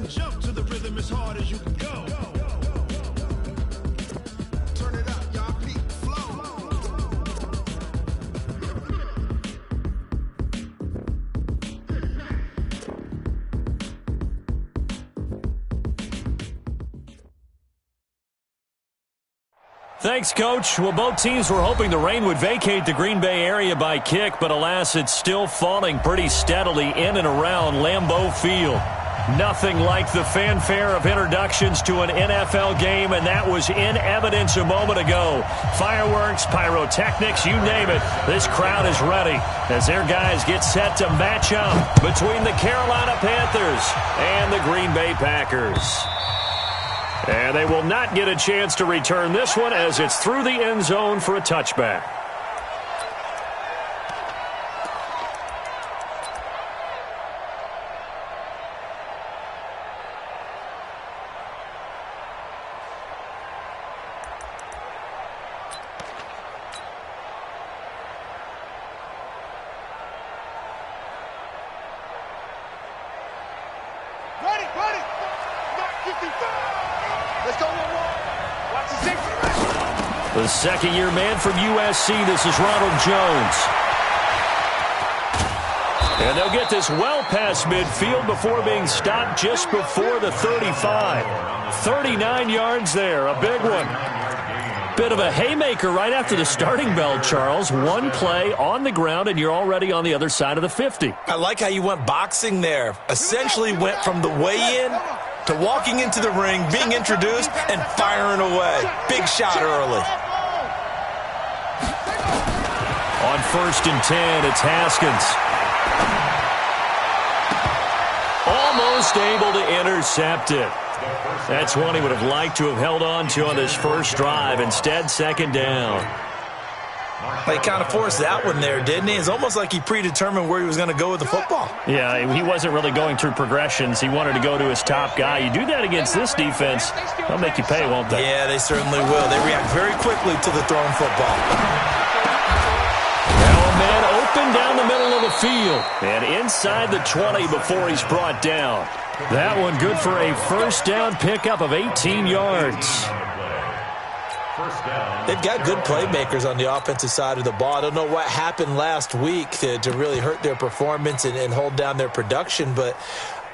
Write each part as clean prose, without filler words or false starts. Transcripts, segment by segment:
and jump to the rhythm as hard as you can go. Turn it up, y'all. Peak flow. Thanks, Coach. Well, both teams were hoping the rain would vacate the Green Bay area by kick, but alas, it's still falling pretty steadily in and around Lambeau Field. Nothing like the fanfare of introductions to an NFL game, and that was in evidence a moment ago. Fireworks, pyrotechnics, you name it. This crowd is ready as their guys get set to match up between the Carolina Panthers and the Green Bay Packers. And they will not get a chance to return this one as it's through the end zone for a touchback. The second-year man from USC, this is Ronald Jones. And they'll get this well past midfield before being stopped just before the 35. 39 yards there, a big one. Bit of a haymaker right after the starting bell, Charles. One play on the ground, and you're already on the other side of the 50. I like how you went boxing there. Essentially went from the weigh-in to walking into the ring, being introduced, and firing away. Big shot early. On 1st and 10, it's Haskins. Almost able to intercept it. That's one he would have liked to have held on to on this first drive. Instead, second down. He kind of forced that one there, didn't he? It's almost like he predetermined where he was going to go with the football. Yeah, he wasn't really going through progressions. He wanted to go to his top guy. You do that against this defense, they'll make you pay, won't they? Yeah, they certainly will. They react very quickly to the thrown football. Now a man open down the middle of the field. And inside the 20 before he's brought down. That one good for a first down pickup of 18 yards. They've got good playmakers on the offensive side of the ball. I don't know what happened last week to really hurt their performance and hold down their production, but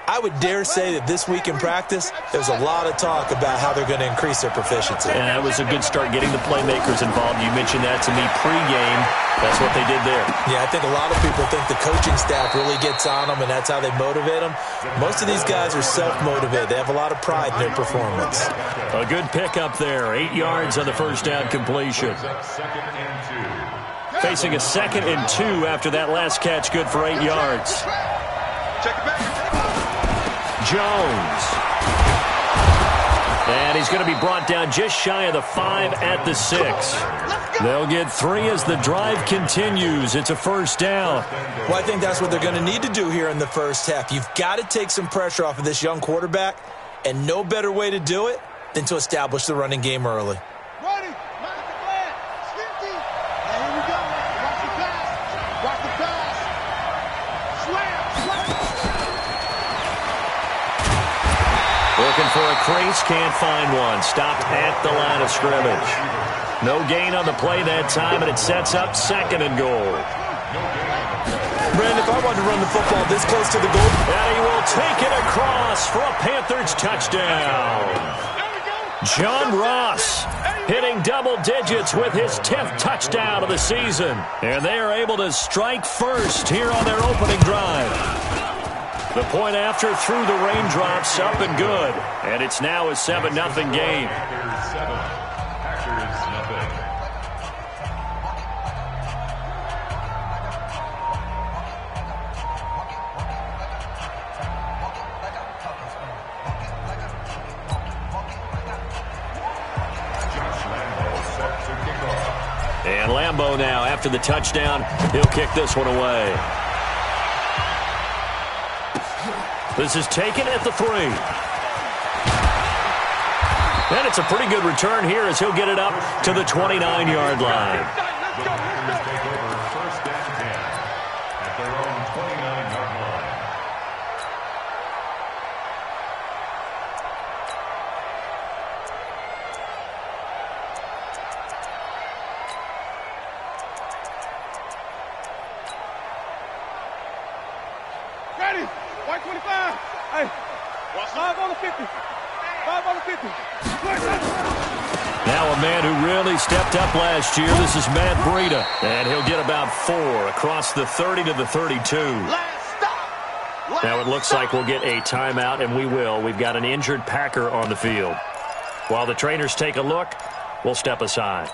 I would dare say that this week in practice, there's a lot of talk about how they're going to increase their proficiency. And that was a good start getting the playmakers involved. You mentioned that to me pregame. That's what they did there. Yeah, I think a lot of people think the coaching staff really gets on them, and that's how they motivate them. Most of these guys are self-motivated. They have a lot of pride in their performance. A good pickup there. 8 yards on the first down completion. Facing a 2nd and 2 after that last catch, good for 8 yards. Check it back. Jones. And he's going to be brought down just shy of the 5 at the 6. They'll get 3 as the drive continues. It's a first down. Well, I think that's what they're going to need to do here in the first half. You've got to take some pressure off of this young quarterback, and no better way to do it than to establish the running game early. Ready. Mark the flag. Safety. And here we go. Watch the pass. Watch the pass. Slam. Looking for a crease, can't find one. Stopped at the line of scrimmage. No gain on the play that time, and it sets up 2nd and goal. Brandon, if I wanted to run the football this close to the goal, and he will take it across for a Panthers touchdown. John Ross hitting double digits with his 10th touchdown of the season. And they are able to strike first here on their opening drive. The point after through the raindrops, up and good. And it's now a 7-0 game. And Lambeau now, after the touchdown, he'll kick this one away. This is taken at the 3. And it's a pretty good return here as he'll get it up to the 29-yard line. White 25. Hey, 5 on the 50. 5 on the 50. Now a man who really stepped up last year. This is Matt Breida. And he'll get about 4 across the 30 to the 32. Now it looks like we'll get a timeout, and we will. We've got an injured Packer on the field. While the trainers take a look, we'll step aside.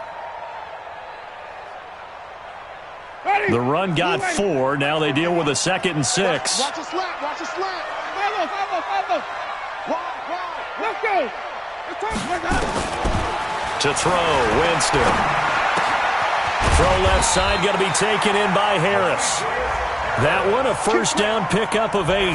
The run got 4. Now they deal with a 2nd and 6. Watch the slap. Watch the slap. 5-0. Let's go. To throw, Winston. Throw left side, going to be taken in by Harris. That one, a first down pickup of 8.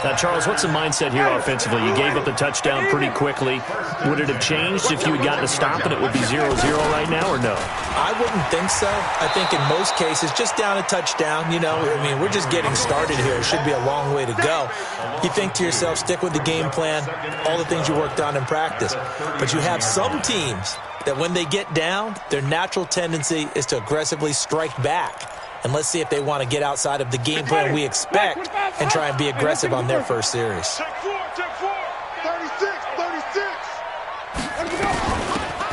Now, Charles, what's the mindset here offensively? You gave up the touchdown pretty quickly. Would it have changed if you had gotten a stop and it would be 0-0 right now, or no? I wouldn't think so. I think in most cases, just down a touchdown, you know, I mean, we're just getting started here. It should be a long way to go. You think to yourself, stick with the game plan, all the things you worked on in practice. But you have some teams that when they get down, their natural tendency is to aggressively strike back. And let's see if they want to get outside of the game plan we expect and try and be aggressive on their first series. Check 4. 36.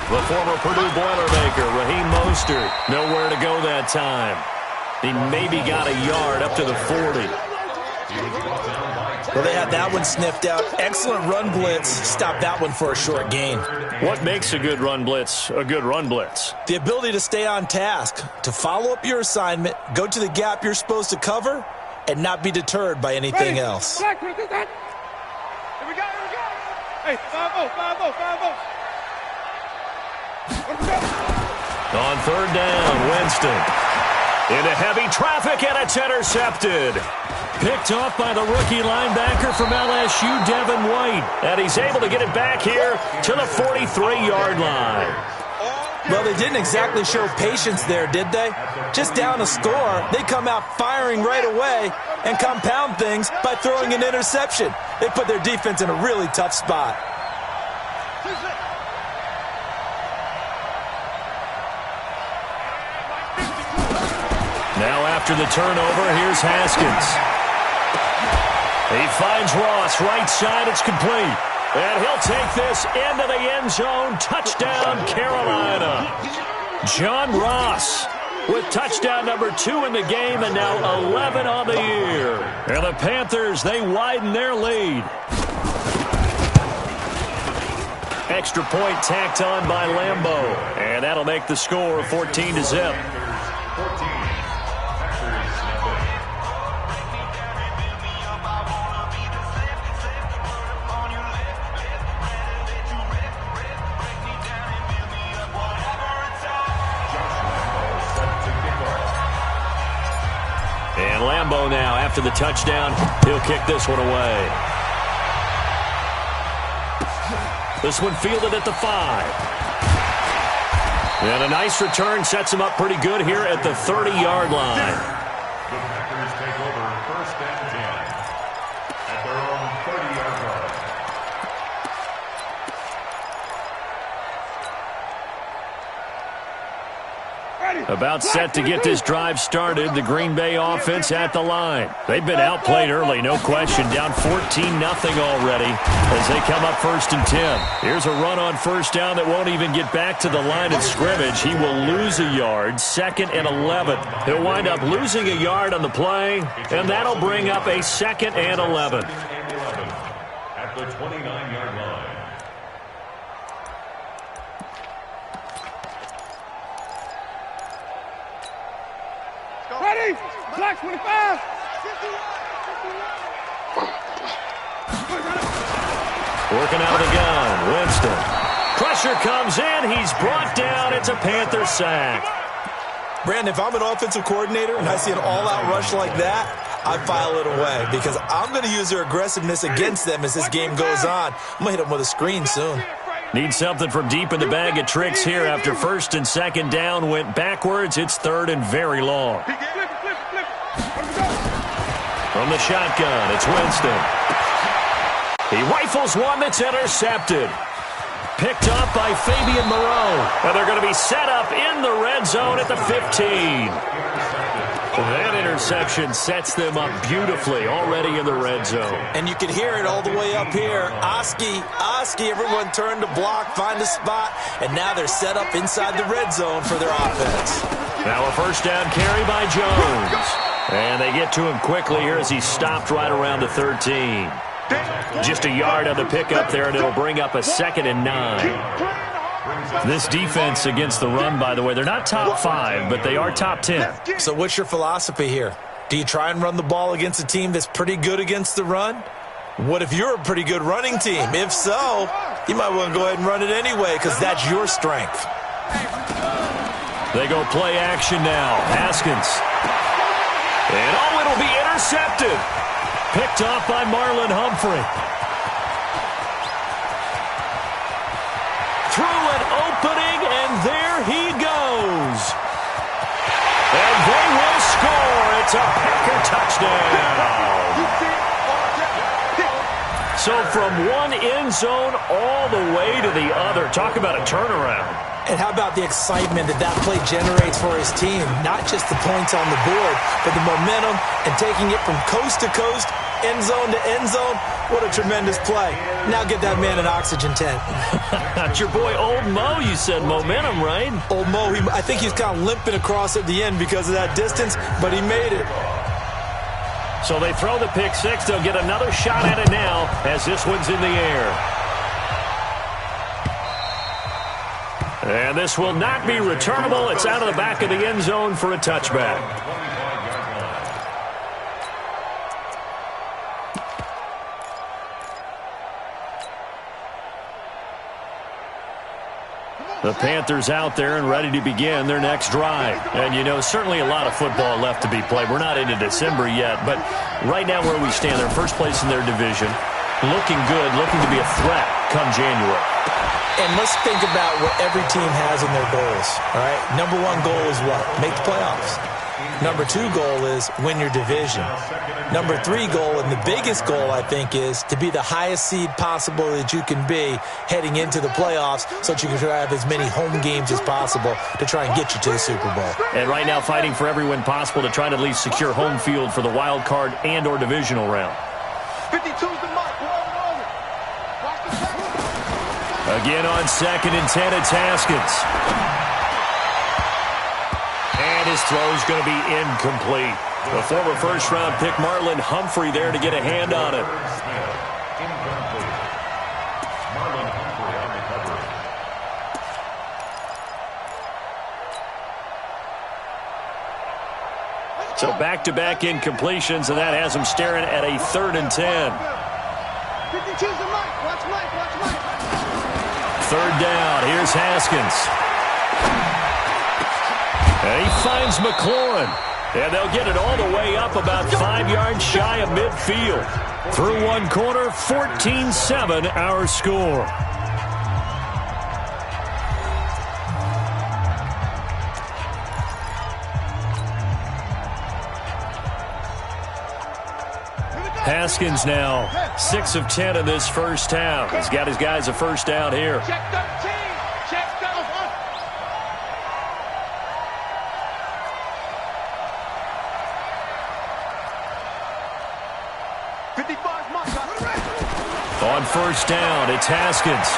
The former Purdue Boilermaker, Raheem Mostert, nowhere to go that time. He maybe got a yard up to the 40. Well, they had that one sniffed out. Excellent run blitz. Stopped that one for a short gain. What makes a good run blitz a good run blitz? The ability to stay on task, to follow up your assignment, go to the gap you're supposed to cover, and not be deterred by anything else. Here we go. Hey, 5-0. On 3rd down, Winston. Into heavy traffic, and it's intercepted. Picked off by the rookie linebacker from LSU, Devin White. And he's able to get it back here to the 43-yard line. Well, they didn't exactly show patience there, did they? Just down a score, they come out firing right away and compound things by throwing an interception. They put their defense in a really tough spot. Now after the turnover, here's Haskins. He finds Ross, right side, it's complete. And he'll take this into the end zone. Touchdown, Carolina. John Ross with touchdown number 2 in the game, and now 11 on the year. And the Panthers, they widen their lead. Extra point tacked on by Lambeau. And that'll make the score 14-0. And Lambeau now, after the touchdown, he'll kick this one away. This one fielded at the 5. And a nice return sets him up pretty good here at the 30-yard line. The Packers take over 1st and 10 at their own 30-yard line. About set to get this drive started. The Green Bay offense at the line. They've been outplayed early, no question. Down 14-0 already as they come up 1st and 10. Here's a run on 1st down that won't even get back to the line of scrimmage. He will lose a yard. 2nd and 11. He'll wind up losing a yard on the play, and that'll bring up a 2nd and 11. At the 29-yard line. Ready? Black 25. Working out of the gun, Winston. Pressure comes in. He's brought down. It's a Panther sack. Brandon, if I'm an offensive coordinator and I see an all-out rush like that, I file it away because I'm going to use their aggressiveness against them as this game goes on. I'm going to hit them with a screen soon. Need something from deep in the bag of tricks here after 1st and 2nd down went backwards. It's 3rd and very long. From the shotgun, it's Winston. He rifles one that's intercepted. Picked up by Fabian Moreau. And they're going to be set up in the red zone at the 15. That interception sets them up beautifully already in the red zone. And you can hear it all the way up here. Oski, everyone turned to block, find a spot, and now they're set up inside the red zone for their offense. Now a first down carry by Jones. And they get to him quickly here as he's stopped right around the 13. Just a yard on the pickup there, and it'll bring up a 2nd and 9. This defense against the run, by the way, they're not top 5, but they are top 10. So what's your philosophy here? Do you try and run the ball against a team that's pretty good against the run? What if you're a pretty good running team? If so, you might want to go ahead and run it anyway because that's your strength. They go play action now. Haskins. And it'll be intercepted. Picked off by Marlon Humphrey. Through an opening, and there he goes. And they will score. It's a Packer touchdown. So from one end zone all the way to the other. Talk about a turnaround. And how about the excitement that play generates for his team? Not just the points on the board, but the momentum and taking it from coast to coast, end zone to end zone. What a tremendous play. Now get that man an oxygen tent. That's your boy Old Mo, you said. Momentum, right? Old Mo, I think he's kind of limping across at the end because of that distance, but he made it. So they throw the pick six. They'll get another shot at it now as this one's in the air. And this will not be returnable. It's out of the back of the end zone for a touchback. The Panthers out there and ready to begin their next drive. And, you know, certainly a lot of football left to be played. We're not into December yet, but right now where we stand, they're first place in their division. Looking good, looking to be a threat come January. And let's think about what every team has in their goals, all right? Number one goal is what? Make the playoffs. Number two goal is win your division. Number three goal, and the biggest goal, I think, is to be the highest seed possible that you can be heading into the playoffs so that you can have as many home games as possible to try and get you to the Super Bowl. And right now fighting for every win possible to try to at least secure home field for the wild card and or divisional round. 52's the mark. Again on 2nd and 10, it's Haskins. And his throw's going to be incomplete. The former first-round pick Marlon Humphrey there to get a hand on it. So back-to-back incompletions, and that has him staring at a 3rd and 10. 52's the mark. Watch Mike. 3rd down. Here's Haskins. And he finds McLaurin. And they'll get it all the way up about 5 yards shy of midfield. Through one corner, 14-7 our score. Haskins now 6 of 10 in this first half. He's got his guys a first down here. Check 13. Check 55's mark. On first down, it's Haskins.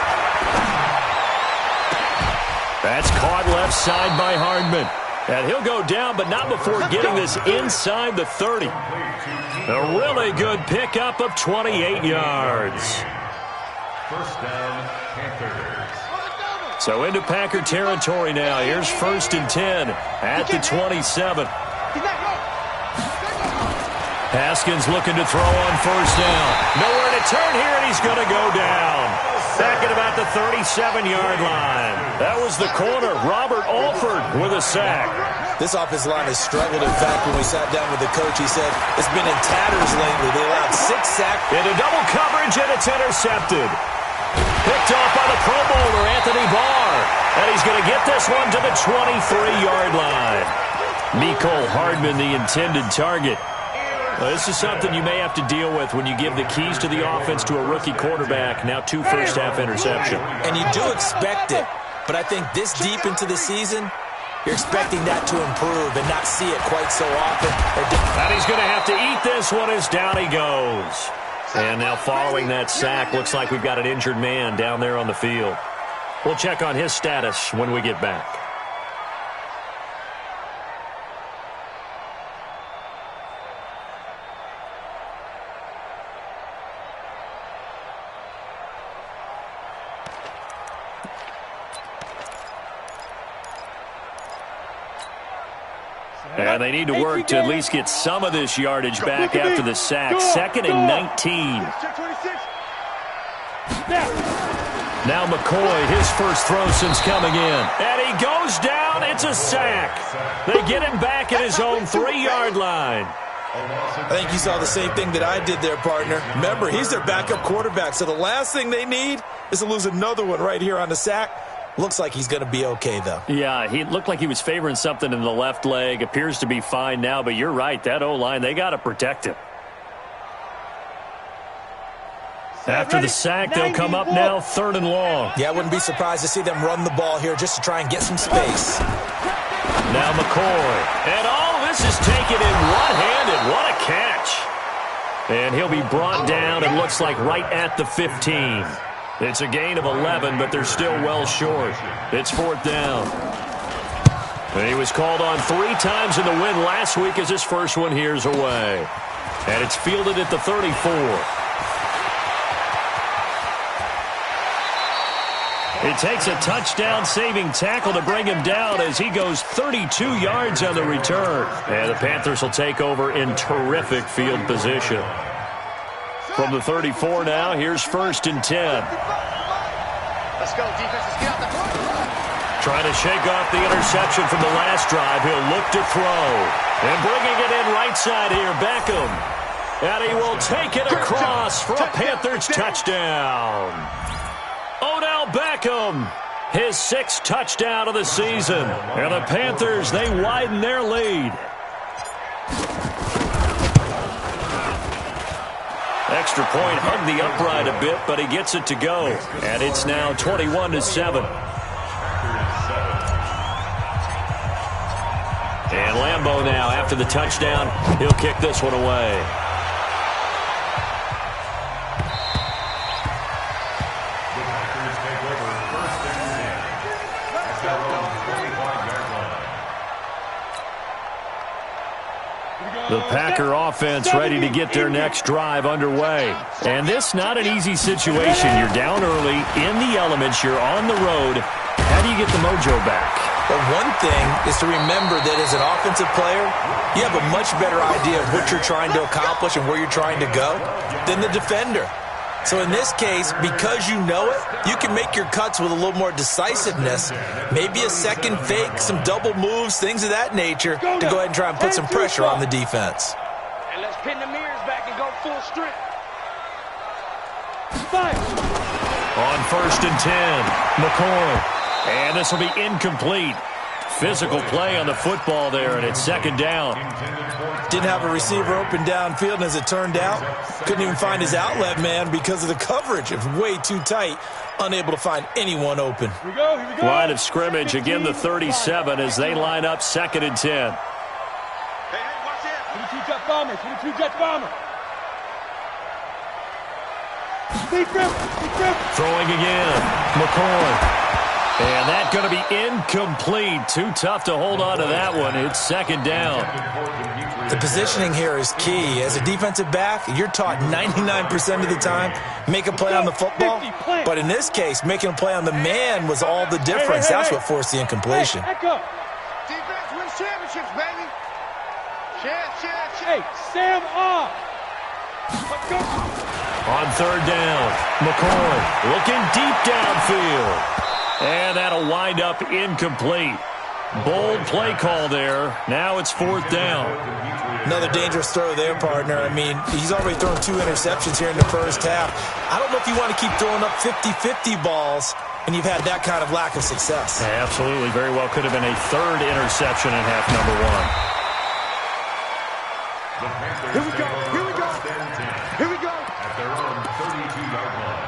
That's caught left side by Hardman. And he'll go down, but not before getting this inside the 30. A really good pickup of 28 yards. First down, Panthers. So into Packer territory now. Here's 1st and 10 at the 27. Haskins looking to throw on first down. Nowhere to turn here, and he's going to go down. Back at about the 37-yard line. That was the corner, Robert Alford, with a sack. This offensive line has struggled. In fact, when we sat down with the coach, he said it's been in tatters lately. They allowed 6 sacks. Into double coverage, and it's intercepted. Picked off by the Pro Bowler, Anthony Barr. And he's going to get this one to the 23-yard line. Mecole Hardman, the intended target. Well, this is something you may have to deal with when you give the keys to the offense to a rookie quarterback. Now 2 first-half interceptions. And you do expect it. But I think this deep into the season, you're expecting that to improve and not see it quite so often. And he's going to have to eat this one as down he goes. And now following that sack, looks like we've got an injured man down there on the field. We'll check on his status when we get back. And they need to work to at least get some of this yardage back after the sack. 2nd and 19. Now McCoy, his first throw since coming in. And he goes down. It's a sack. They get him back at his own 3-yard line. I think you saw the same thing that I did there, partner. Remember, he's their backup quarterback, so the last thing they need is to lose another one right here on the sack. Looks like he's going to be okay, though. Yeah, he looked like he was favoring something in the left leg. Appears to be fine now, but you're right. That O-line, they got to protect him. After the sack, they'll come up now 3rd and long. Yeah, I wouldn't be surprised to see them run the ball here just to try and get some space. Now McCoy. And all this is taken in one-handed. What a catch. And he'll be brought down, it looks like, right at the 15. It's a gain of 11, but they're still well short. It's 4th down. And he was called on 3 times in the win last week as his first one here's away. And it's fielded at the 34. It takes a touchdown-saving tackle to bring him down as he goes 32 yards on the return. And the Panthers will take over in terrific field position. From the 34 now, here's 1st and 10. Let's go, defenses, get out the front. Trying to shake off the interception from the last drive. He'll look to throw. And bringing it in right side here, Beckham. And he will take it across for a Panthers touchdown. Odell Beckham, his 6th touchdown of the season. And the Panthers, they widen their lead. Extra point hugged the upright a bit, but he gets it to go. And it's now 21-7. And Lambeau now, after the touchdown, he'll kick this one away. The Packer offense ready to get their next drive underway. And this not an easy situation. You're down early, in the elements, you're on the road. How do you get the mojo back? Well, one thing is to remember that as an offensive player, you have a much better idea of what you're trying to accomplish and where you're trying to go than the defender. So in this case, because you know it, you can make your cuts with a little more decisiveness. Maybe a second fake, some double moves, things of that nature to go ahead and try and put some pressure on the defense. And let's pin the mirrors back and go full strength. Fire. On 1st and 10, McCoy. And this will be incomplete. Physical play on the football there, and it's 2nd down. Didn't have a receiver open downfield, and as it turned out, couldn't even find his outlet man because of the coverage. It was way too tight, unable to find anyone open. Here we go, here we go. Line of scrimmage, again the 37 as they line up 2nd and 10. Hey, watch it. 22 jet bomber, 22 jet bomber. Deep grip, deep grip. Throwing again, McCoy. And that's going to be incomplete. Too tough to hold on to that one. It's 2nd down. The positioning here is key. As a defensive back, you're taught 99% of the time, make a play on the football. But in this case, making a play on the man was all the difference. That's what forced the incompletion. Defense wins championships, baby. Hey, Sam off. Let's go. On 3rd down, McCoy looking deep downfield. And that'll wind up incomplete. Bold play call there. Now it's 4th down. Another dangerous throw there, partner. I mean, he's already thrown 2 interceptions here in the first half. I don't know if you want to keep throwing up 50-50 balls, and you've had that kind of lack of success. Absolutely. Very well could have been a 3rd interception in half number 1. Here we go, here we go. Here we go. At their own 32-yard line.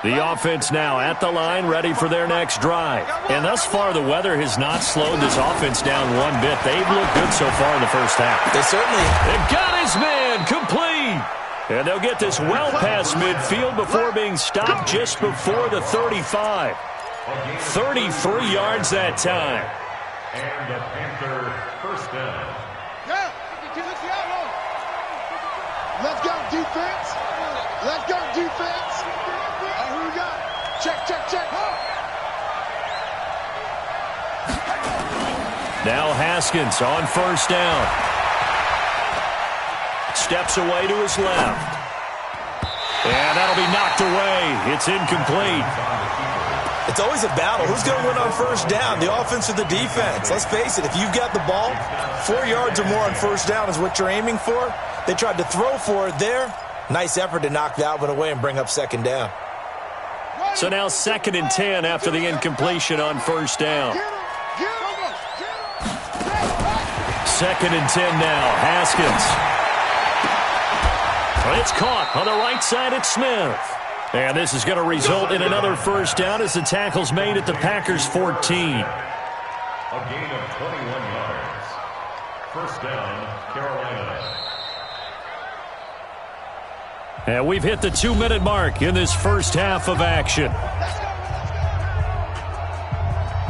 The offense now at the line, ready for their next drive. And thus far, the weather has not slowed this offense down one bit. They've looked good so far in the first half. They certainly They've got his man complete. And they'll get this well past midfield before being stopped just before the 35. 33 yards that time. And the Panther first down. Let's go, defense. Let's go, defense. Who we got? Check, check, check. Now Haskins on first down. Steps away to his left. And that'll be knocked away. It's incomplete. It's always a battle. Who's going to win on first down, the offense or the defense? Let's face it, if you've got the ball, 4 yards or more on first down is what you're aiming for. They tried to throw for it there. Nice effort to knock that one away and bring up second down. So now 2nd and 10 after the incompletion on first down. 2nd and 10 now. Haskins. It's caught on the right side at Smith. And this is going to result in another first down as the tackle's made at the Packers' 14. A gain of 21 yards. First down, Carolina. And we've hit the 2-minute mark in this first half of action.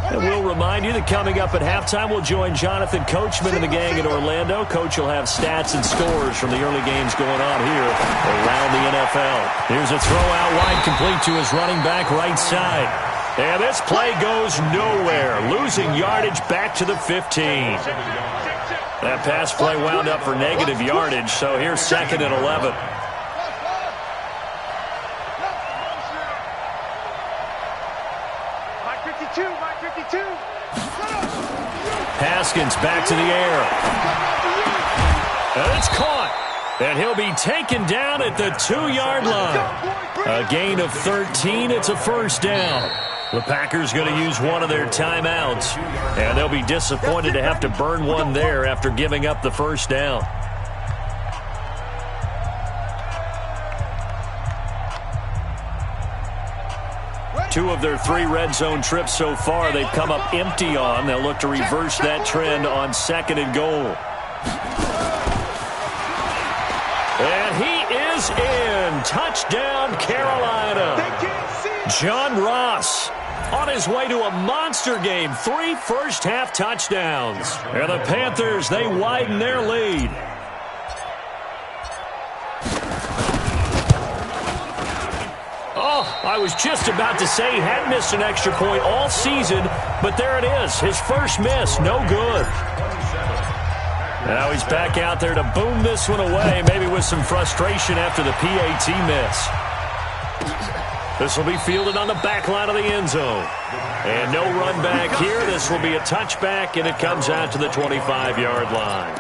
And we'll remind you that coming up at halftime, we'll join Jonathan Coachman and the gang in Orlando. Coach will have stats and scores from the early games going on here around the NFL. Here's a throw out wide, complete to his running back right side. And this play goes nowhere, losing yardage back to the 15. That pass play wound up for negative yardage, so here's 2nd and 11. Haskins back to the air. And it's caught. And he'll be taken down at the 2-yard line. A gain of 13. It's a first down. The Packers going to use one of their timeouts. And they'll be disappointed to have to burn one there after giving up the first down. Two of their 3 red zone trips so far, they've come up empty on. They'll look to reverse that trend on 2nd and goal. And he is in. Touchdown, Carolina. John Ross on his way to a monster game. 3 first-half touchdowns. And the Panthers, they widen their lead. I was just about to say he hadn't missed an extra point all season, but there it is. His first miss, no good. Now he's back out there to boom this one away, maybe with some frustration after the PAT miss. This will be fielded on the back line of the end zone. And no run back here. This will be a touchback, and it comes out to the 25-yard line.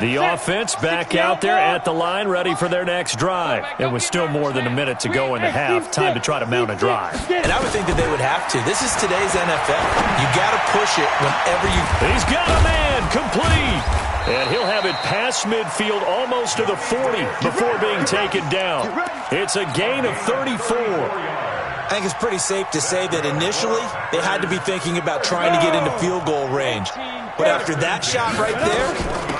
The offense back out there at the line, ready for their next drive. And with still more than a minute to go in the half, time to try to mount a drive. And I would think that they would have to. This is today's NFL. You got to push it whenever you... He's got a man, complete. And he'll have it past midfield almost to the 40 before being taken down. It's a gain of 34. I think it's pretty safe to say that initially they had to be thinking about trying to get into field goal range. But after that shot right there,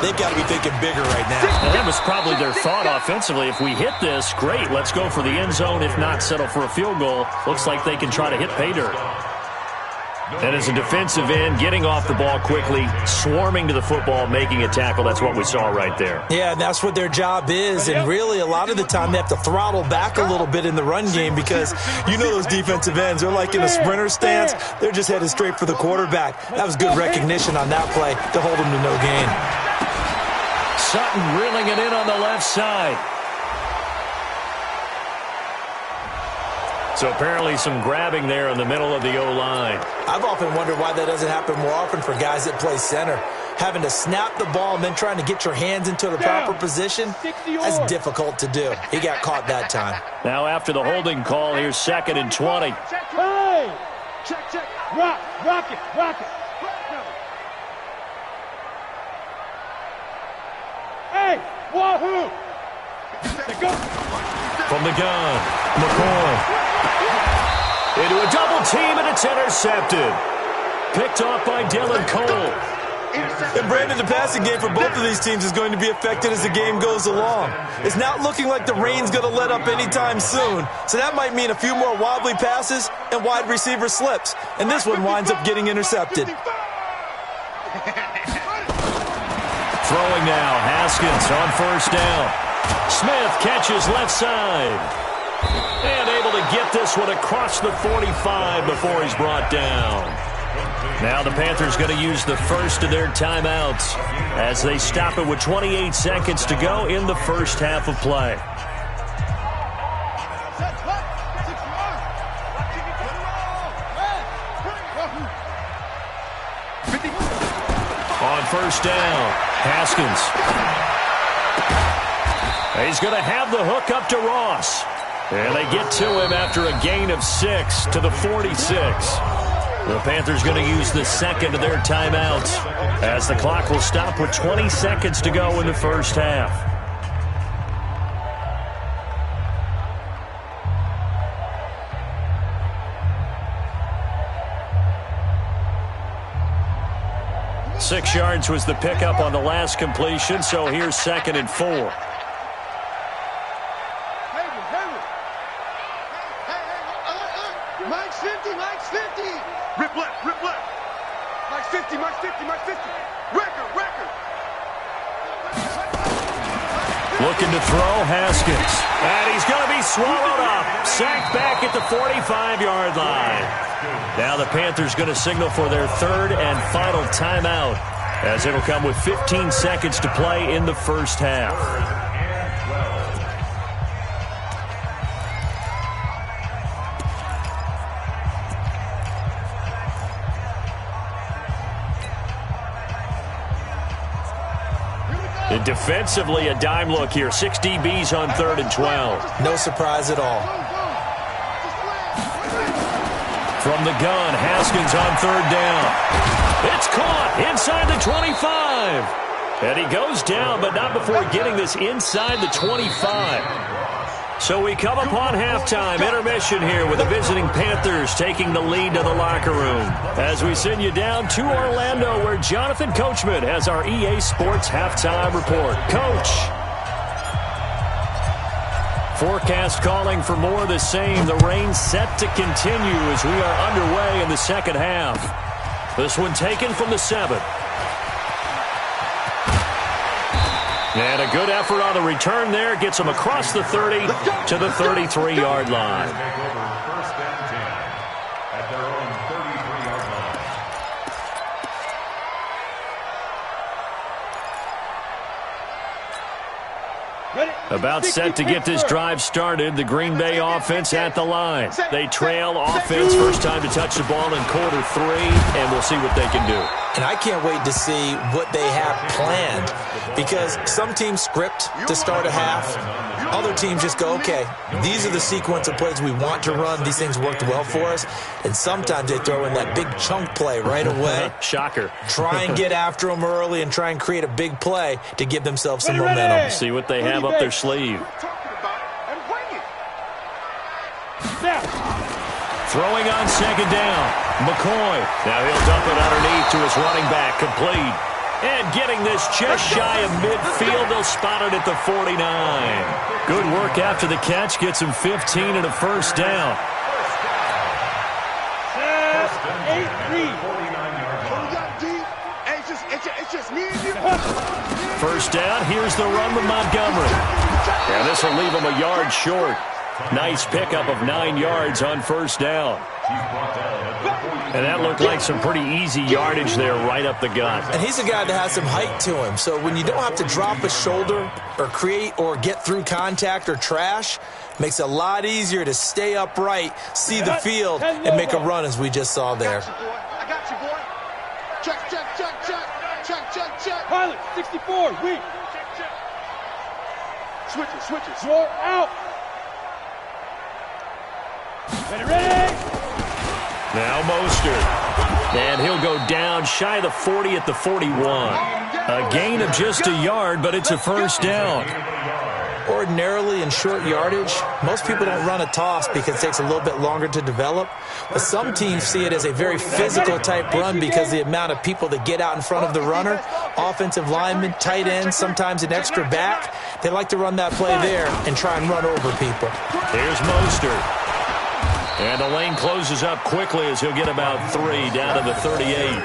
they've got to be thinking bigger right now. And that was probably their thought offensively. If we hit this, great, let's go for the end zone. If not, settle for a field goal. Looks like they can try to hit pay dirt. And as a defensive end, getting off the ball quickly, swarming to the football, making a tackle, that's what we saw right there. Yeah, and that's what their job is. And really, a lot of the time, they have to throttle back a little bit in the run game because you know those defensive ends, they're like in a sprinter stance. They're just headed straight for the quarterback. That was good recognition on that play to hold them to no gain. Sutton reeling it in on the left side. So apparently some grabbing there in the middle of the O-line. I've often wondered why that doesn't happen more often for guys that play center. Having to snap the ball and then trying to get your hands into the proper position, that's difficult to do. He got caught that time. Now after the holding call, here's 2nd and 20. Check, check. Rock it, rock it. Hey, wahoo! Go. From the gun, McCoy. Into a double team, and it's intercepted. Picked off by Dylan Cole. And Brandon, the passing game for both of these teams is going to be affected as the game goes along. It's not looking like the rain's going to let up anytime soon, so that might mean a few more wobbly passes and wide receiver slips. And this one winds up getting intercepted. Throwing now, Haskins on first down. Smith catches left side. And able to get this one across the 45 before he's brought down. Now the Panthers going to use the first of their timeouts as they stop it with 28 seconds to go in the first half of play. On first down, Haskins. He's going to have the hook up to Ross. And they get to him after a gain of 6 to the 46. The Panthers going to use the second of their timeouts as the clock will stop with 20 seconds to go in the first half. Six yards was the pickup on the last completion, so here's 2nd and 4. Mike's 50, Mike's 50. Rip left, rip left. Mike's 50, Mike's 50, Mike's 50. Record. Looking to throw, Haskins. And he's going to be swallowed up. Sacked back at the 45-yard line. Now the Panthers going to signal for their third and final timeout, as it'll come with 15 seconds to play in the first half. And defensively, a dime look here. 6 DBs on 3rd and 12. No surprise at all. From the gun, Haskins on 3rd down. It's caught inside the 25. And he goes down, but not before getting this inside the 25. So we come upon halftime, intermission here with the visiting Panthers taking the lead to the locker room. As we send you down to Orlando, where Jonathan Coachman has our EA Sports halftime report. Coach. Forecast calling for more of the same. The rain set to continue as we are underway in the second half. This one taken from the 7. And a good effort on the return there. Gets him across the 30 to the 33-yard line. First and 10 at their own 33-yard line. About set to get this drive started. The Green Bay offense at the line. They trail offense. First time to touch the ball in quarter 3, and we'll see what they can do. And I can't wait to see what they have planned, because some teams script to start a half. Other teams just go, okay, these are the sequence of plays we want to run. These things worked well for us. And sometimes they throw in that big chunk play right away. Shocker. Try and get after them early and try and create a big play to give themselves some momentum. See what they have up their sleeve. Throwing on 2nd down. McCoy. Now he'll dump it underneath to his running back. Complete. And getting this just shy of midfield. They'll spot it at the 49. Good work after the catch. Gets him 15 and a first down. 8-3. It's just me and you. First down. Here's the run with Montgomery. And this will leave him a yard short. Nice pickup of 9 yards on first down. And that looked like some pretty easy yardage there right up the gut. And he's a guy that has some height to him. So when you don't have to drop a shoulder or create or get through contact or trash, makes it a lot easier to stay upright, see the field, and make a run as we just saw there. I got you, boy. Check, check, check, check. Check, check, check. Pilot, 64, weak. Check, check. Switch it. Sword out. Ready. Now Mostert. And he'll go down shy of the 40 at the 41. A gain of just a yard, but it's a first down. Ordinarily in short yardage, most people don't run a toss because it takes a little bit longer to develop. But some teams see it as a very physical type run because the amount of people that get out in front of the runner, offensive linemen, tight ends, sometimes an extra back, they like to run that play there and try and run over people. Here's Mostert. And the lane closes up quickly as he'll get about 3 down to the 38.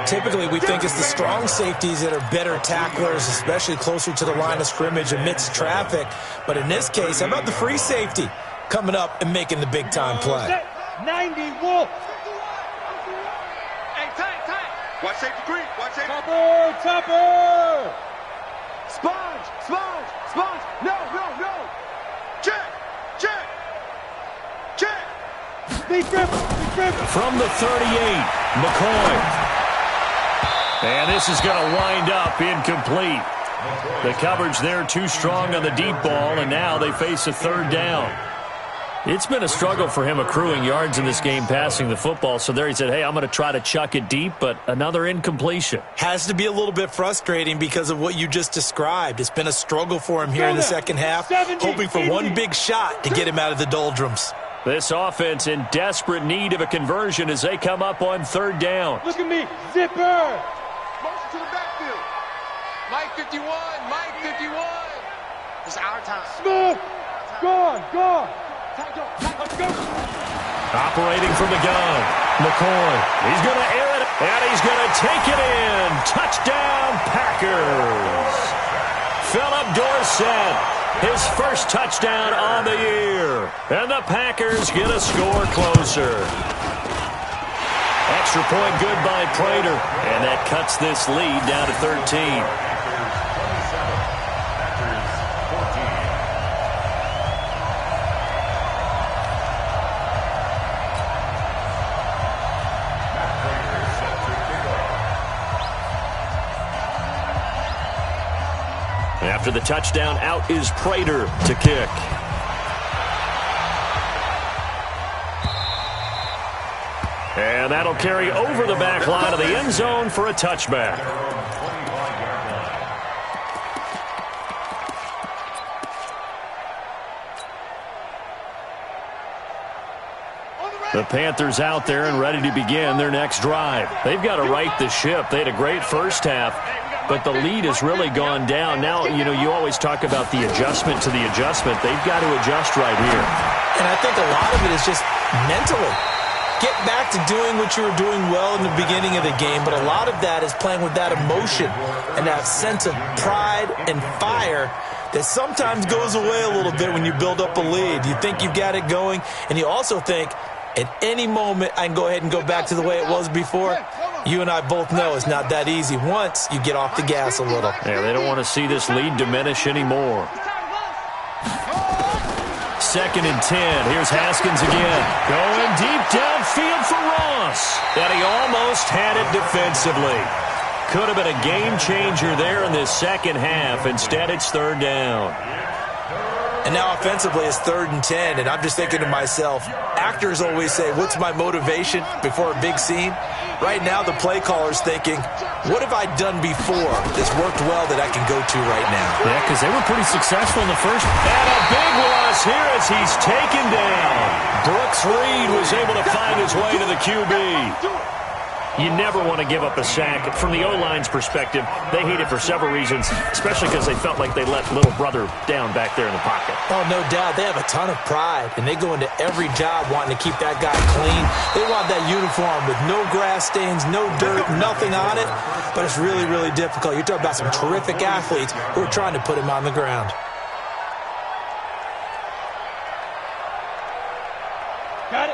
Typically, we think it's the strong safeties that are better tacklers, especially closer to the line of scrimmage amidst traffic. But in this case, how about the free safety coming up and making the big-time play? 90, Wolf. Hey, tight. Watch safety green. Watch safety. Topper. Sponge. No. Check. From the 38, McCoy. And this is going to wind up incomplete. The coverage there too strong on the deep ball, and now they face a third down. It's been a struggle for him accruing yards in this game passing the football, so there he said, hey, I'm going to try to chuck it deep, but another incompletion. Has to be a little bit frustrating because of what you just described. It's been a struggle for him here in the second half, hoping for one big shot to get him out of the doldrums. This offense in desperate need of a conversion as they come up on third down. Look at me, zipper. Motion to the backfield. Mike 51. It's our time. Smooth. Gone. Let's go. Operating from the gun, McCoy. He's going to air it, and he's going to take it in. Touchdown, Packers. Philip Dorsett. His first touchdown on the year. And the Packers get a score closer. Extra point good by Prater. And that cuts this lead down to 13. After the touchdown, out is Prater to kick. And that'll carry over the back line of the end zone for a touchback. The Panthers out there and ready to begin their next drive. They've got to right the ship. They had a great first half, but the lead has really gone down. Now, you always talk about the adjustment to the adjustment. They've got to adjust right here. And I think a lot of it is just mentally. Get back to doing what you were doing well in the beginning of the game, but a lot of that is playing with that emotion and that sense of pride and fire that sometimes goes away a little bit when you build up a lead. You think you've got it going, and you also think, at any moment, I can go ahead and go back to the way it was before. You and I both know it's not that easy once you get off the gas a little. Yeah, they don't want to see this lead diminish anymore. 2nd and 10. Here's Haskins again. Going deep downfield for Ross. And he almost had it defensively. Could have been a game changer there in this second half. Instead, it's third down. And now offensively it's 3rd and 10, and I'm just thinking to myself, actors always say, what's my motivation before a big scene? Right now the play caller's thinking, what have I done before that's worked well that I can go to right now? Yeah, because they were pretty successful in the first. And a big loss here as he's taken down. Brooks Reed was able to find his way to the QB. You never want to give up a sack. From the O-line's perspective, they hate it for several reasons, especially because they felt like they let little brother down back there in the pocket. Oh, no doubt. They have a ton of pride, and they go into every job wanting to keep that guy clean. They want that uniform with no grass stains, no dirt, nothing on it, but it's really, really difficult. You're talking about some terrific athletes who are trying to put him on the ground.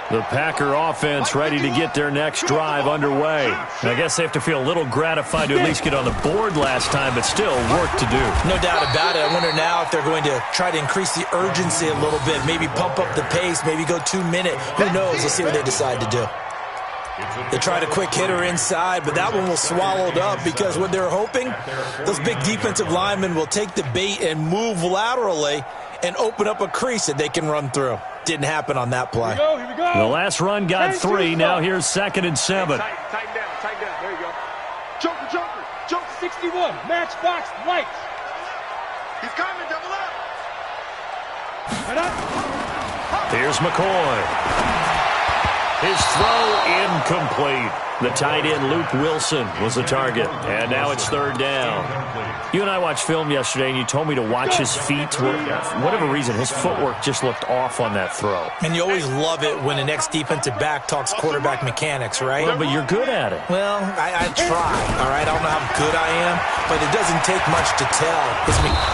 The Packer offense ready to get their next drive underway. And I guess they have to feel a little gratified to at least get on the board last time, but still work to do. No doubt about it. I wonder now if they're going to try to increase the urgency a little bit, maybe pump up the pace, maybe go 2-minute. Who knows? Let's see what they decide to do. They tried a quick hitter inside, but that one was swallowed up because what they're hoping, those big defensive linemen will take the bait and move laterally and open up a crease that they can run through. Didn't happen on that play. Here we go. The last run got 3. Now here's 2nd and 7. Tighten down. There you go. Joker, 61. Matchbox lights. He's coming, double up. Here's McCoy. His throw incomplete. The tight end, Luke Wilson, was the target. And now it's 3rd down. You and I watched film yesterday, and you told me to watch his feet. For whatever reason, his footwork just looked off on that throw. And you always love it when an ex-defensive back talks quarterback mechanics, right? Well, but you're good at it. Well, I try, all right? I don't know how good I am, but it doesn't take much to tell.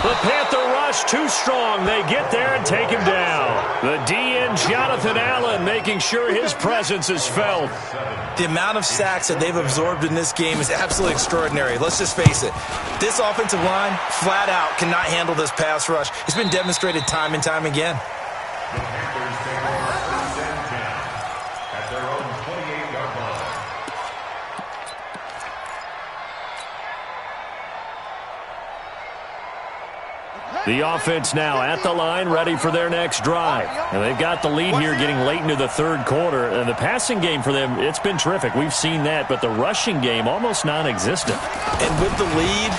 The Panther rush too strong. They get there and take him down. The DN, Jonathan Allen, making sure his presence is felt. The amount of sacks that they've absorbed in this game is absolutely extraordinary. Let's just face it. This offensive line, flat out, cannot handle this pass rush. It's been demonstrated time and time again. The Panthers take over 1st and 10 at their own 28-yard line. The offense now at the line, ready for their next drive. And they've got the lead here getting late into the 3rd quarter. And the passing game for them, it's been terrific. We've seen that. But the rushing game, almost non-existent. And with the lead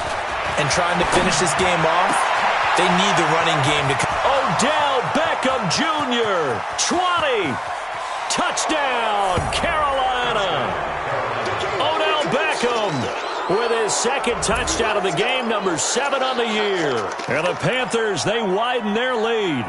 and trying to finish this game off, they need the running game to come. Odell Beckham Jr., 20. Touchdown, Carolina. Odell Beckham with his 2nd touchdown of the game, number 7 on the year. And the Panthers, they widen their lead.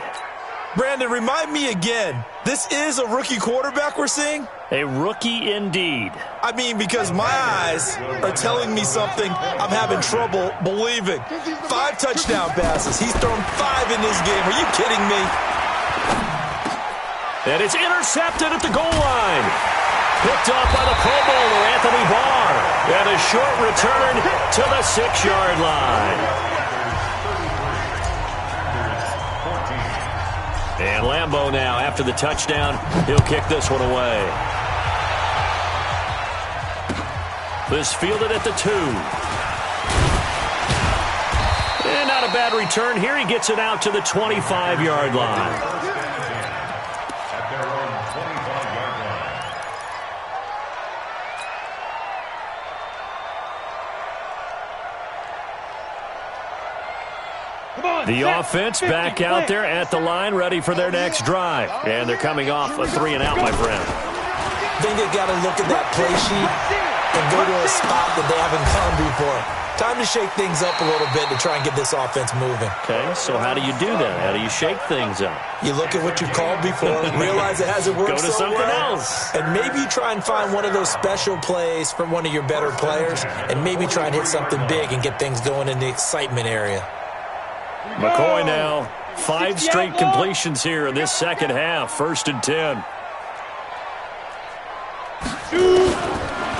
Brandon, remind me again, this is a rookie quarterback we're seeing? A rookie indeed. I mean, because my eyes are telling me something I'm having trouble believing. 5 touchdown passes. He's thrown 5 in this game. Are you kidding me? And it's intercepted at the goal line. Picked off by the Pro Bowler, Anthony Barr. And a short return to the 6-yard line. And Lambeau now, after the touchdown, he'll kick this one away. This fielded at the 2. And not a bad return here. He gets it out to the 25-yard line. At their own 25-yard line. The offense back out there at the line, ready for their next drive. And they're coming off a 3-and-out, my friend. I think they've got to look at that play sheet and go to a spot that they haven't gone before. Time to shake things up a little bit to try and get this offense moving. Okay, so how do you do that? How do you shake things up? You look at what you've called before, realize it hasn't worked Go to so something well, else. and maybe you try and find one of those special plays from one of your better players, and maybe try and hit something big and get things going in the excitement area. McCoy now, 5 straight completions here in this 2nd half. 1st and 10.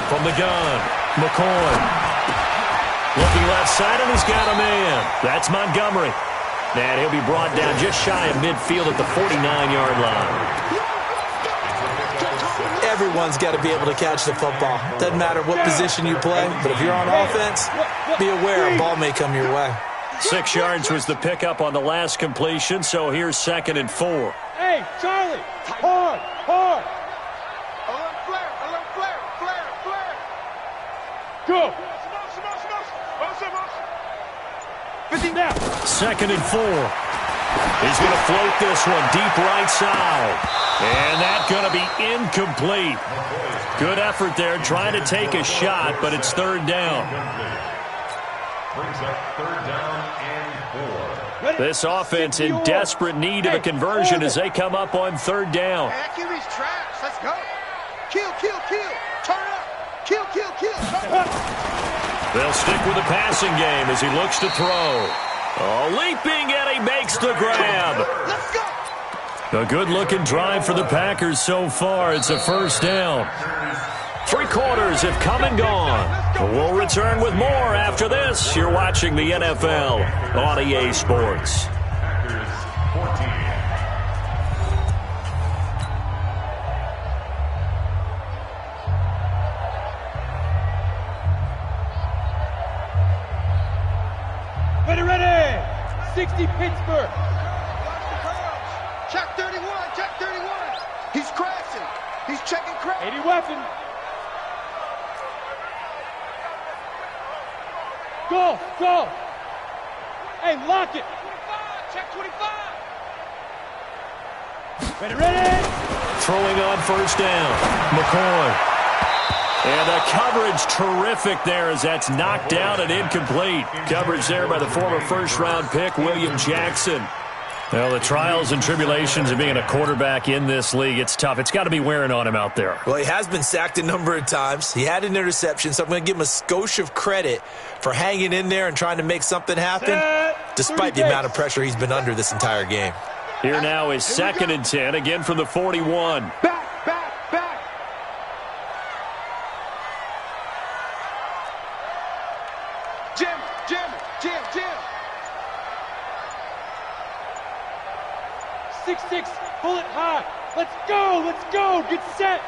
From the gun, McCoy. Looking left side, and he's got a man. That's Montgomery. And he'll be brought down just shy of midfield at the 49-yard line. Everyone's got to be able to catch the football. Doesn't matter what position you play, but if you're on offense, be aware a ball may come your way. 6 yards was the pickup on the last completion, so here's 2nd and 4. Hey, Charlie, hard. Go. 50 now. 2nd and 4. He's going to float this one deep right side. And that's going to be incomplete. Good effort there, trying to take a shot, but it's 3rd down. Brings up 3rd down and 4. This offense in desperate need of a conversion as they come up on 3rd down. Hey, that QB's trash. Let's go. Kill. Turn it up. Kill. Turn it up. They'll stick with the passing game as he looks to throw. Oh, leaping, and he makes the grab. Let's go. A good-looking drive for the Packers so far. It's a 1st down. 3 quarters have come and gone. We'll return with more after this. You're watching the NFL on EA Sports. Packers 14. Ready. 60 Pittsburgh. Check 31, check 31. He's crashing. He's checking crash. 80 weapon. Go, go. Hey, lock it. 25, check 25. Ready, ready. Throwing on first down. McCoy. And the coverage terrific there as that's knocked down and incomplete. Coverage there by the former first-round pick, William Jackson. Well, the trials and tribulations of being a quarterback in this league, it's tough. It's got to be wearing on him out there. Well, he has been sacked a number of times. He had an interception, so I'm going to give him a skosh of credit for hanging in there and trying to make something happen, despite the amount of pressure he's been under this entire game. Here now is 2nd and 10, again from the 41. Back, back, back. Jim, Jim, Jim, Jim. 6-6, pull it high. Let's go, get set.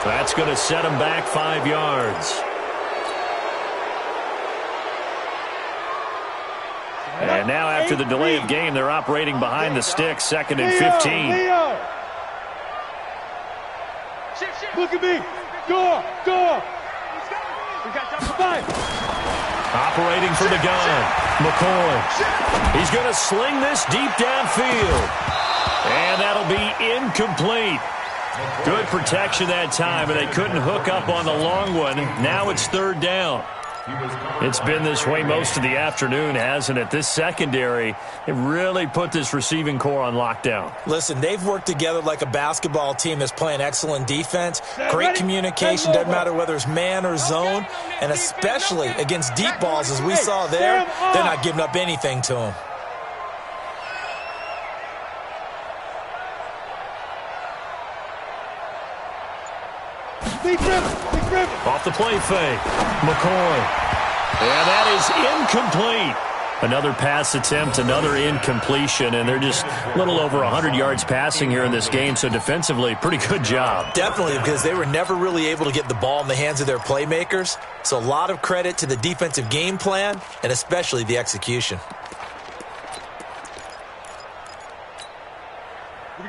That's going to set him back 5 yards. And now after the delay of game, they're operating behind the sticks, 2nd and 15. Leo. Look at me. Go, go. Five. Operating from the gun, McCoy. He's going to sling this deep downfield. And that'll be incomplete. Good protection that time, and they couldn't hook up on the long one. Now it's 3rd down. It's been this way most of the afternoon, hasn't it? This secondary, it really put this receiving core on lockdown. Listen, they've worked together like a basketball team that's playing excellent defense. Great communication, doesn't matter whether it's man or zone, and especially against deep balls, as we saw there, they're not giving up anything to him. Big rip. Off the play fake, McCoy. And that is incomplete. Another pass attempt, another incompletion, and they're just a little over 100 yards passing here in this game, so defensively, pretty good job. Definitely, because they were never really able to get the ball in the hands of their playmakers. So a lot of credit to the defensive game plan, and especially the execution.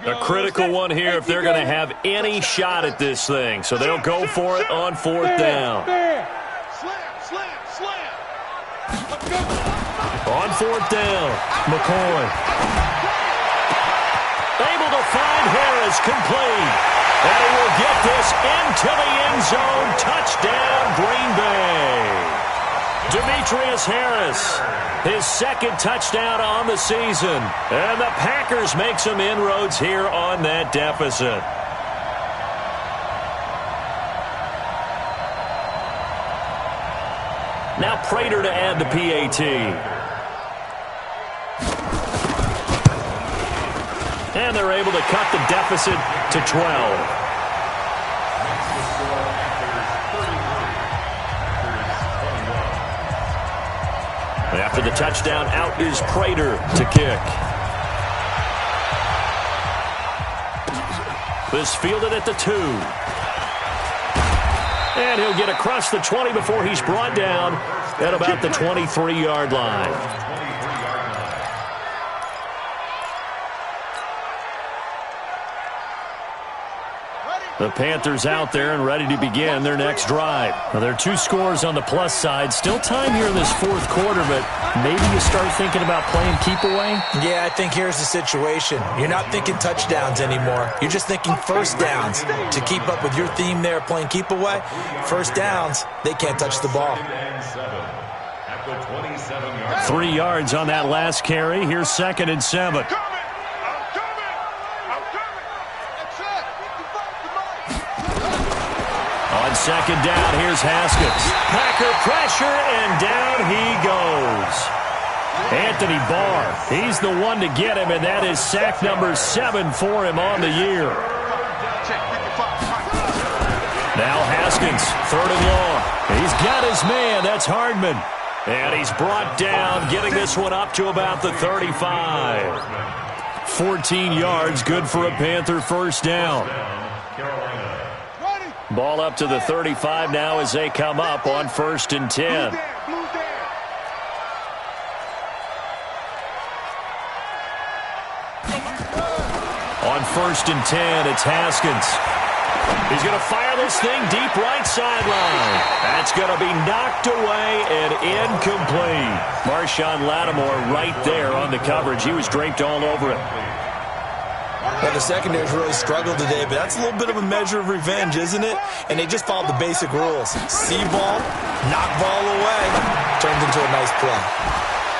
A critical one here if they're going to have any shot at this thing. So they'll go for it on 4th down. Slam. On 4th down, McCoy. Able to find Harris, complete. And he will get this into the end zone. Touchdown, Green Bay. Demetrius Harris, his 2nd touchdown on the season. And the Packers make some inroads here on that deficit. Now Prater to add the PAT. And they're able to cut the deficit to 12. After the touchdown, out is Prater to kick. This fielded at the 2. And he'll get across the 20 before he's brought down at about the 23-yard line. The Panthers out there and ready to begin their next drive. Now, there are 2 scores on the plus side. Still time here in this 4th quarter, but maybe you start thinking about playing keep away? Yeah, I think here's the situation. You're not thinking touchdowns anymore. You're just thinking first downs. To keep up with your theme there, playing keep away, first downs, they can't touch the ball. 3 yards on that last carry. Here's 2nd and 7. On 2nd down, here's Haskins. Packer pressure, and down he goes. Anthony Barr, he's the one to get him, and that is sack number 7 for him on the year. Now Haskins, 3rd and long. He's got his man, that's Hardman. And he's brought down, getting this one up to about the 35. 14 yards, good for a Panther first down. Ball up to the 35 now as they come up on 1st and 10. first and 10. It's Haskins. He's going to fire this thing deep right sideline. That's going to be knocked away and incomplete. Marshawn Lattimore right there on the coverage. He was draped all over it. Well, the secondary's really struggled today, but that's a little bit of a measure of revenge, isn't it? And they just followed the basic rules. See ball, knock ball away, turns into a nice play.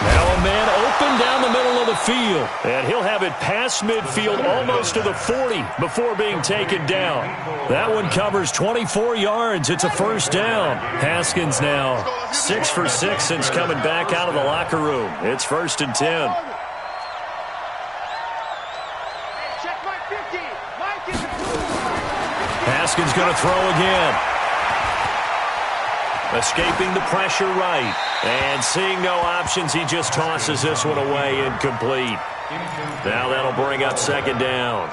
Now a man open down the middle of the field, and he'll have it past midfield almost to the 40 before being taken down. That one covers 24 yards. It's a first down. Haskins now 6 for 6 since coming back out of the locker room. It's first and 10. Haskins going to throw again. Escaping the pressure right. And seeing no options, he just tosses this one away, incomplete. Now that'll bring up second down.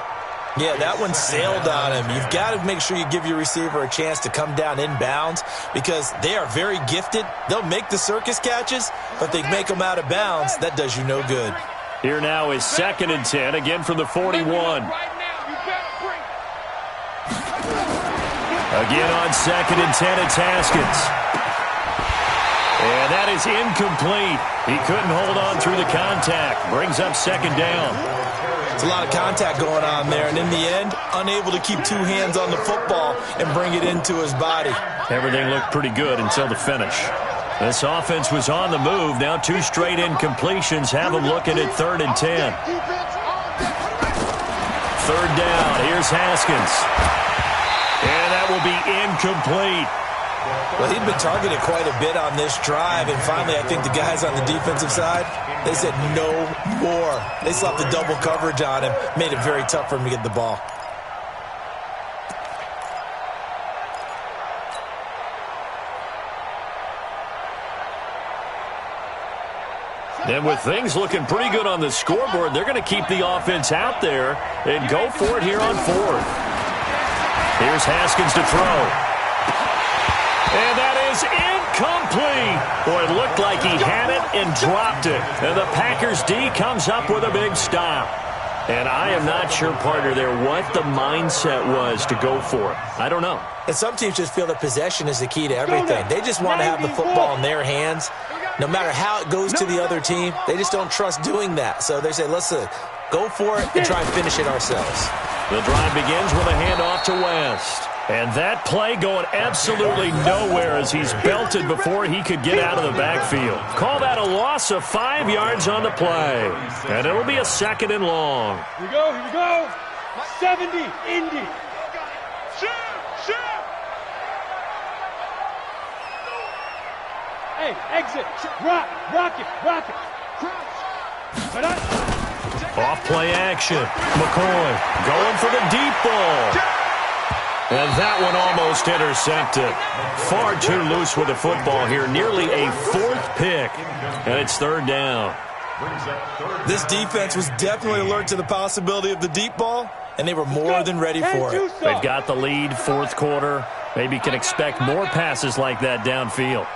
Yeah, that one sailed on him. You've got to make sure you give your receiver a chance to come down inbounds because they are very gifted. They'll make the circus catches, but they make them out of bounds. That does you no good. Here now is second and 10, again from the 41. Again on second and 10, it's Haskins. And that is incomplete. He couldn't hold on through the contact. Brings up second down. It's a lot of contact going on there, and in the end, unable to keep two hands on the football and bring it into his body. Everything looked pretty good until the finish. This offense was on the move. Now 2 straight incompletions have them looking at third and 10. Third down. Here's Haskins. And that will be incomplete. Well, he'd been targeted quite a bit on this drive, and finally I think the guys on the defensive side, they said no more. They slapped the double coverage on him, made it very tough for him to get the ball. And with things looking pretty good on the scoreboard, they're going to keep the offense out there and go for it here on fourth. Here's Haskins to throw. And that is incomplete. Boy, it looked like he had it and dropped it. And the Packers D comes up with a big stop. And I am not sure, partner, there what the mindset was to go for it. I don't know. And some teams just feel that possession is the key to everything. They just want to have the football in their hands. No matter how it goes to the other team, they just don't trust doing that. So they say, listen, go for it and try and finish it ourselves. The drive begins with a handoff to West. And that play going absolutely nowhere as he's belted before he could get out of the backfield. Call that a loss of 5 yards on the play. And it'll be a second and long. Here we go, here we go. 70, Indy. Shoot! Hey, exit. Rock it. Off play action. McCoy going for the deep ball. And that one almost intercepted. Far too loose with the football here. Nearly a 4th pick. And it's third down. This defense was definitely alert to the possibility of the deep ball, and they were more than ready for it. They've got the lead, fourth quarter. Maybe can expect more passes like that downfield.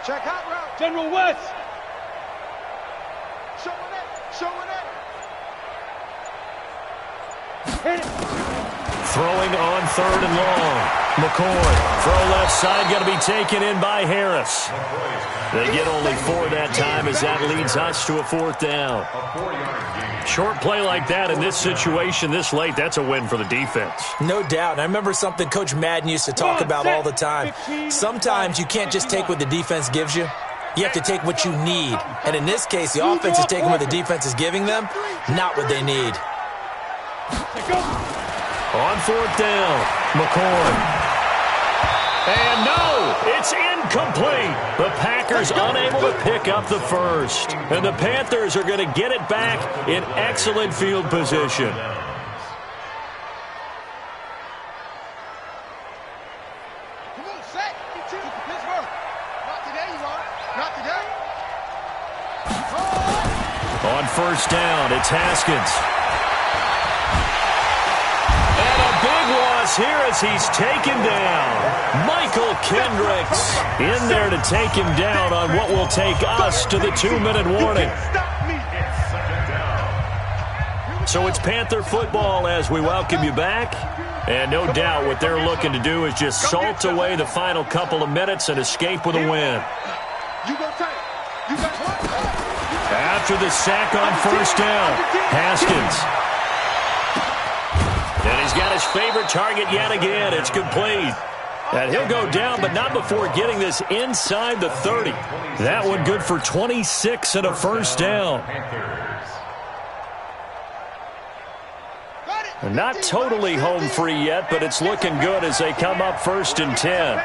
Check hot route. General West. Showing it. Hit it. Throwing on third and long. McCoy, throw left side, going to be taken in by Harris. They get only 4 that time as that leads us to a fourth down. Short play like that in this situation this late, that's a win for the defense. No doubt. And I remember something Coach Madden used to talk about all the time. Sometimes you can't just take what the defense gives you. You have to take what you need. And in this case, the offense is taking what the defense is giving them, not what they need. On fourth down, McCoy. And no, it's incomplete. The Packers unable to pick up the first. And the Panthers are going to get it back in excellent field position. Come on, set. Pittsburgh. Not today, you are. Not today. On first down, it's Haskins. here as he's taken down. Michael Kendricks in there to take him down on what will take us to the 2-minute warning. So it's Panther football as we welcome you back. And no doubt what they're looking to do is just salt away the final couple of minutes and escape with a win. After the sack on first down, Haskins. And he's got his favorite target yet again. It's complete. And he'll go down, but not before getting this inside the 30. That one good for 26 and a first down. Not totally home free yet, but it's looking good as they come up 1st and 10.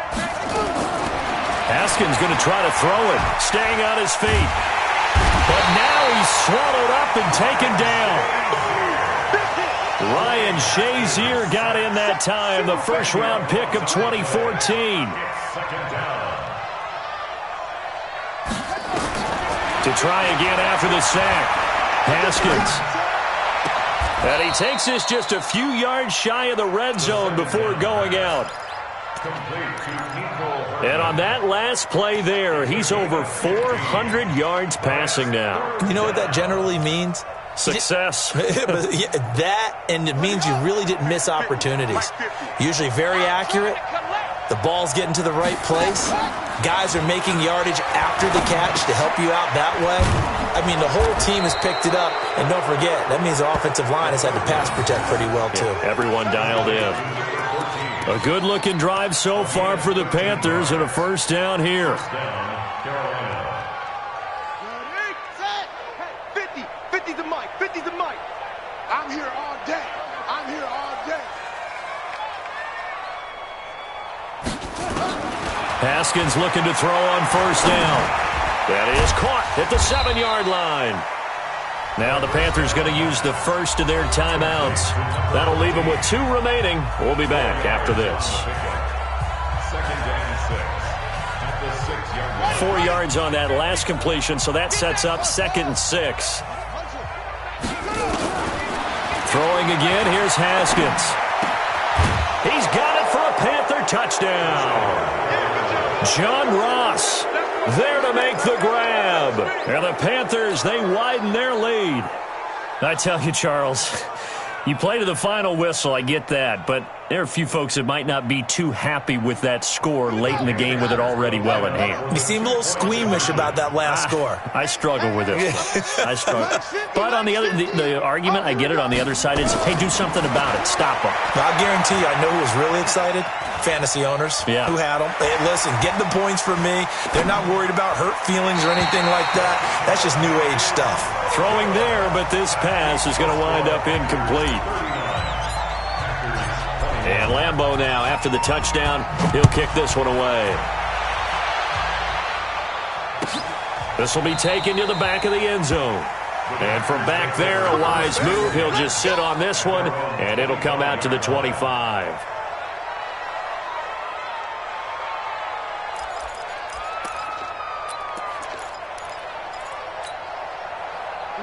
Haskins going to try to throw it, staying on his feet. But now he's swallowed up and taken down. Ryan Shazier got in that time, the first-round pick of 2014. To try again after the sack, Haskins. And he takes this just a few yards shy of the red zone before going out. And on that last play there, he's over 400 yards passing now. You know what that generally means? Success. That, and it means you really didn't miss opportunities. Usually very accurate. The ball's getting to the right place. Guys are making yardage after the catch to help you out that way. I mean, the whole team has picked it up. And don't forget, that means the offensive line has had to pass protect pretty well, too. Yeah, everyone dialed in. A good-looking drive so far for the Panthers and a first down here. 50 to Mike. 50 to Mike. I'm here all day. I'm here all day. Haskins looking to throw on first down. That is caught at the 7-yard line. Now the Panthers going to use the first of their timeouts. That'll leave them with 2 remaining. We'll be back after this. 4 yards on that last completion, so that sets up 2nd and 6. Throwing again, here's Haskins. He's got it for a Panther touchdown. John Ross there to make the grab. And the Panthers, they widen their lead. I tell you, Charles, you play to the final whistle, I get that, but there are a few folks that might not be too happy with that score late in the game with it already well in hand. You seem a little squeamish about that last score. I struggle with it. I struggle. But on the other, the argument, I get it, on the other side is, hey, do something about it. Stop them. I'll guarantee you, I know who was really excited. Fantasy owners who had them. Hey, listen, get the points from me. They're not worried about hurt feelings or anything like that. That's just new age stuff. Throwing there, but this pass is going to wind up incomplete. And Lambeau now, after the touchdown, he'll kick this one away. This will be taken to the back of the end zone. And from back there, a wise move. He'll just sit on this one, and it'll come out to the 25.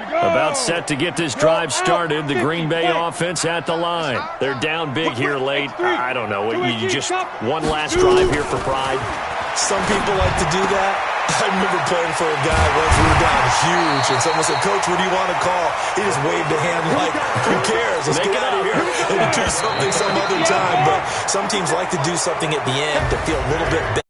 About set to get this drive started. The Green Bay offense at the line. They're down big here late. I don't know. You just one last drive here for pride. Some people like to do that. I remember playing for a guy once we were down huge, and someone said, "Coach, what do you want to call?" He just waved a hand like, "Who cares? Let's get out of here and do something some other time." But some teams like to do something at the end to feel a little bit better.